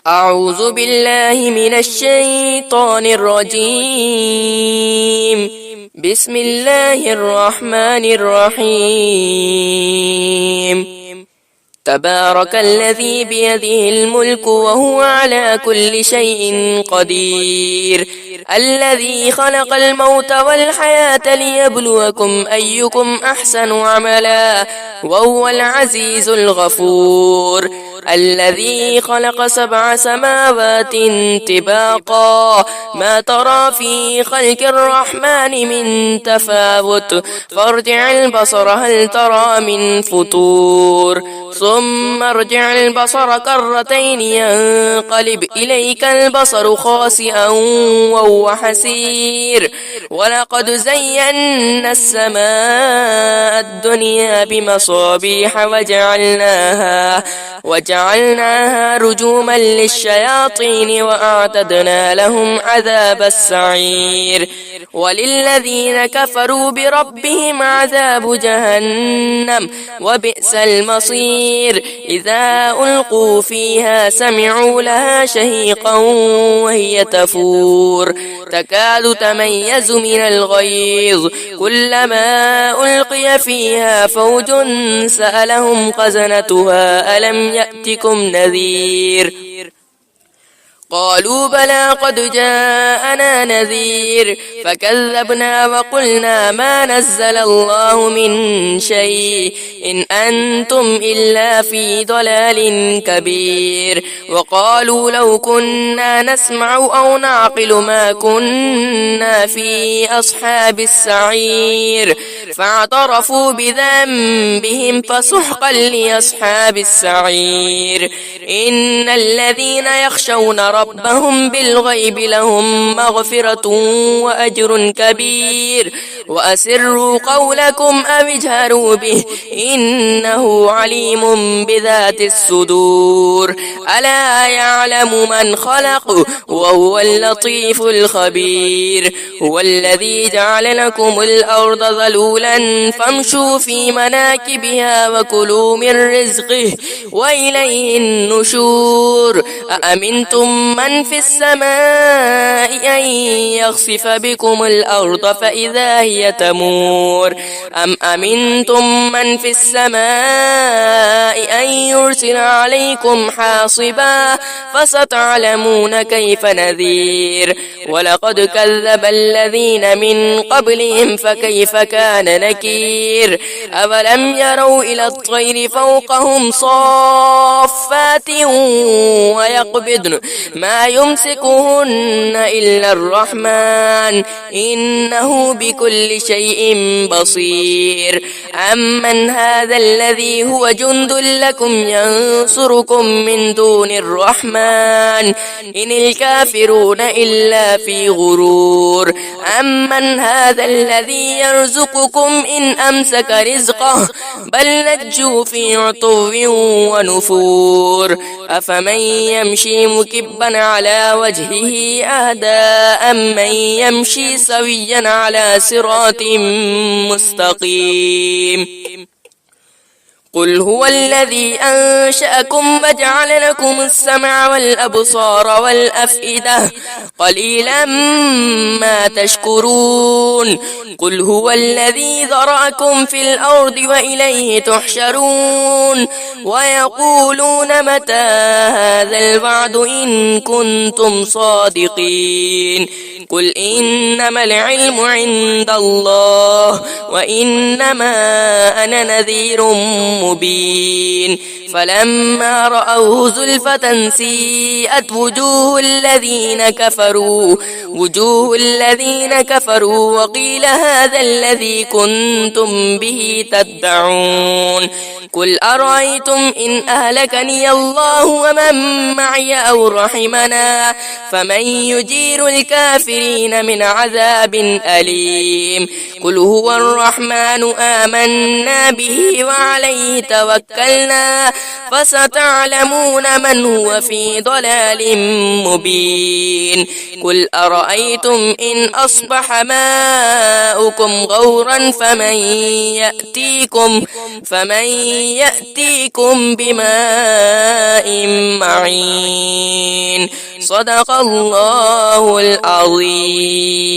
أعوذ بالله من الشيطان الرجيم. بسم الله الرحمن الرحيم. تبارك الذي بيده الملك وهو على كل شيء قدير، الذي خلق الموت والحياة ليبلوكم أيكم أحسن عملا، وهو العزيز الغفور، الذي خلق 7 سماوات طباقا، ما ترى في خلق الرحمن من تفاوت، فارجع البصر هل ترى من فطور، ثم ارجع البصر كرتين ينقلب إليك البصر خاسئا وهو حسير، ولقد زينا السماء الدنيا بمصابيح وجعلناها رجوما للشياطين وأعتدنا لهم عذاب السعير، وللذين كفروا بربهم عذاب جهنم وبئس المصير، إذا ألقوا فيها سمعوا لها شهيقا وهي تفور، تكاد تميز من الغيظ، كلما ألقي فيها فوج سألهم خزنتها ألم يأتكم نذير، قالوا بلى قد جاءنا نذير، فكذبنا وقلنا ما نزل الله من شيء إن أنتم إلا في ضلال كبير، وقالوا لو كنا نسمع أو نعقل ما كنا في أصحاب السعير، فاعترفوا بذنبهم فسحقا لأصحاب السعير، إن الذين يخشون ربهم بالغيب لهم مغفرة وأجر كبير، وأسروا قولكم أو اجهروا به إنه عليم بذات الصدور، ألا يعلم من خلق وهو اللطيف الخبير، هو الذي جعل لكم الأرض ذلولا فامشوا في مناكبها وكلوا من رزقه وإليه النشور، أأمنتم من في السماء أن يخسف بكم الأرض فإذا هي تمور، أم أمنتم من في السماء أن يرسل عليكم حاصبا، فستعلمون كيف نذير، ولقد كذب الذين من قبلهم فكيف كان نكير، أولم يروا إلى الطير فوقهم صافات ويقبضن ما يمسكهن إلا الرحمن إنه بكل شيء بصير، أمن هذا الذي هو جند لكم ينصركم من دون الرحمن إن الكافرون إلا في غرور، أمن هذا الذي يرزقكم إن أمسك رزقه بل لجوا في عتو ونفور، أفمن يمشي مكبا على وجهه أهدى أمن يمشي سويا على صراط مستقيم، قل هو الذي أنشأكم وجعل لكم السمع والأبصار والأفئدة قليلا ما تشكرون، قل هو الذي ذرأكم في الأرض وإليه تحشرون، ويقولون متى هذا الوعد إن كنتم صادقين، قل إنما العلم عند الله وإنما أنا نذير مبين، فلما رأوه زلفة سيئت وجوه الذين كفروا وقيل هذا الذي كنتم به تدعون، قل أرأيتم إن أهلكني الله ومن معي أو رحمنا فمن يجير الكافرين من عذاب أليم، قل هو الرحمن آمنا به وعليه عليه توكلنا فستعلمون من هو في ضلال مبين قل أرأيتم إن أصبح ماؤكم غورا فمن يأتيكم بماء معين صدق الله العظيم.